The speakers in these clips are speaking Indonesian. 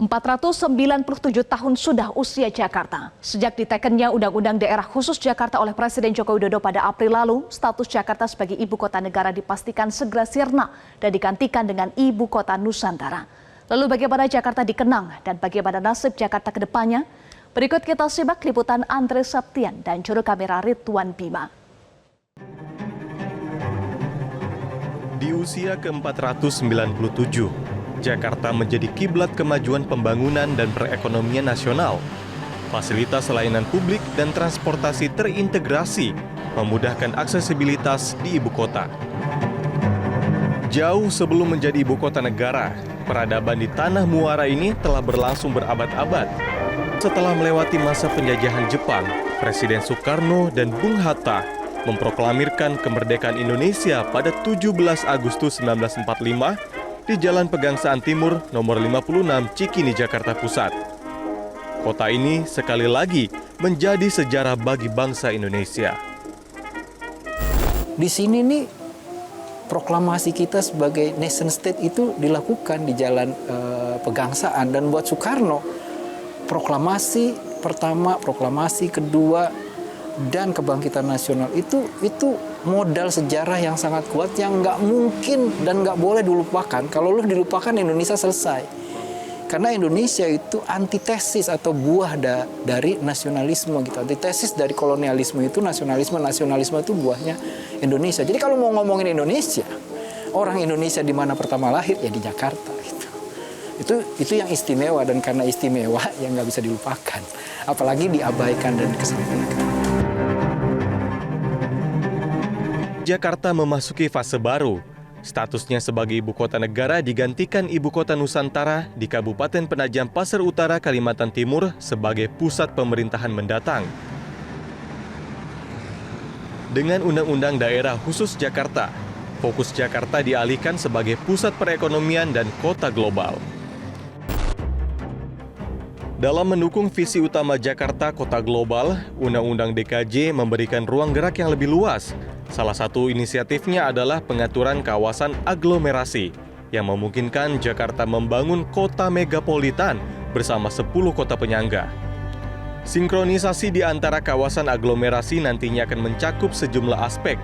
497 tahun sudah usia Jakarta. Sejak ditekennya Undang-Undang Daerah Khusus Jakarta oleh Presiden Joko Widodo pada April lalu, status Jakarta sebagai ibu kota negara dipastikan segera sirna dan digantikan dengan ibu kota Nusantara. Lalu bagaimana Jakarta dikenang dan bagaimana nasib Jakarta ke depannya? Berikut kita simak liputan Andre Septian dan juru kamera Ridwan Bima. Di usia ke-497, Jakarta menjadi kiblat kemajuan pembangunan dan perekonomian nasional. Fasilitas layanan publik dan transportasi terintegrasi, memudahkan aksesibilitas di ibu kota. Jauh sebelum menjadi ibu kota negara, peradaban di tanah muara ini telah berlangsung berabad-abad. Setelah melewati masa penjajahan Jepang, Presiden Soekarno dan Bung Hatta memproklamirkan kemerdekaan Indonesia pada 17 Agustus 1945 di Jalan Pegangsaan Timur nomor 56 Cikini, Jakarta Pusat. Kota ini sekali lagi menjadi sejarah bagi bangsa Indonesia. Di sini nih proklamasi kita sebagai nation state itu dilakukan di Jalan Pegangsaan, dan buat Soekarno proklamasi pertama, proklamasi kedua, dan kebangkitan nasional itu modal sejarah yang sangat kuat yang nggak mungkin dan nggak boleh dilupakan. Kalau lu dilupakan, Indonesia selesai. Karena Indonesia itu antitesis atau buah dari nasionalisme gitu. Antitesis dari kolonialisme itu nasionalisme itu buahnya Indonesia. Jadi kalau mau ngomongin Indonesia, orang Indonesia di mana pertama lahir ya di Jakarta gitu. Itu yang istimewa, dan karena istimewa yang nggak bisa dilupakan, apalagi diabaikan dan dikesampingkan. Jakarta memasuki fase baru. Statusnya sebagai ibu kota negara digantikan ibu kota Nusantara di Kabupaten Penajam Pasir Utara, Kalimantan Timur sebagai pusat pemerintahan mendatang. Dengan Undang-Undang Daerah Khusus Jakarta, fokus Jakarta dialihkan sebagai pusat perekonomian dan kota global. Dalam mendukung visi utama Jakarta Kota Global, Undang-Undang DKJ memberikan ruang gerak yang lebih luas. Salah satu inisiatifnya adalah pengaturan kawasan aglomerasi yang memungkinkan Jakarta membangun kota megapolitan bersama 10 kota penyangga. Sinkronisasi di antara kawasan aglomerasi nantinya akan mencakup sejumlah aspek,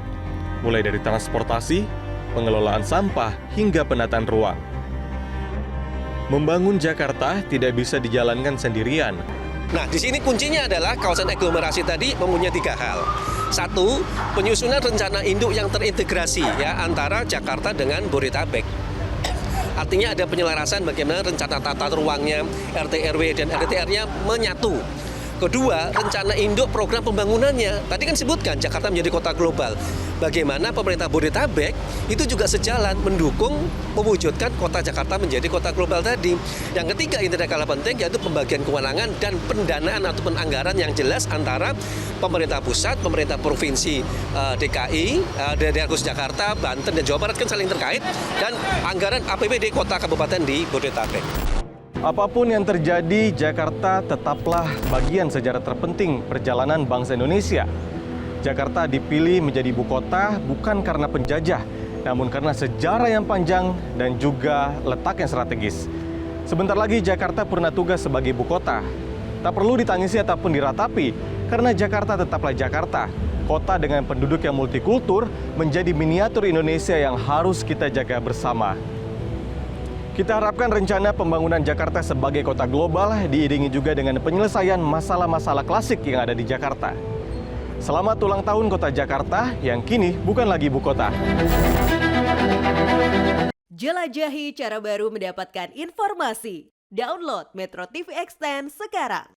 mulai dari transportasi, pengelolaan sampah, hingga penataan ruang. Membangun Jakarta tidak bisa dijalankan sendirian. Nah, di sini kuncinya adalah kawasan aglomerasi tadi mempunyai 3 hal. Satu, penyusunan rencana induk yang terintegrasi ya antara Jakarta dengan Bodetabek. Artinya ada penyelarasan bagaimana rencana tata ruangnya, RT RW dan RDTR-nya menyatu. Kedua, rencana induk program pembangunannya. Tadi kan sebutkan Jakarta menjadi kota global. Bagaimana pemerintah Bodetabek itu juga sejalan mendukung mewujudkan kota Jakarta menjadi kota global tadi. Yang ketiga, yang tidak kalah penting, yaitu pembagian kewenangan dan pendanaan ataupun anggaran yang jelas antara pemerintah pusat, pemerintah provinsi DKI, daerah khusus Jakarta, Banten, dan Jawa Barat kan saling terkait, dan anggaran APBD kota kabupaten di Bodetabek. Apapun yang terjadi, Jakarta tetaplah bagian sejarah terpenting perjalanan bangsa Indonesia. Jakarta dipilih menjadi ibu kota bukan karena penjajah, namun karena sejarah yang panjang dan juga letak yang strategis. Sebentar lagi Jakarta purna tugas sebagai ibu kota. Tak perlu ditangisi ataupun diratapi, karena Jakarta tetaplah Jakarta. Kota dengan penduduk yang multikultur menjadi miniatur Indonesia yang harus kita jaga bersama. Kita harapkan rencana pembangunan Jakarta sebagai kota global diiringi juga dengan penyelesaian masalah-masalah klasik yang ada di Jakarta. Selamat ulang tahun Kota Jakarta yang kini bukan lagi ibu kota. Jelajahi cara baru mendapatkan informasi. Download Metro TV Extend sekarang.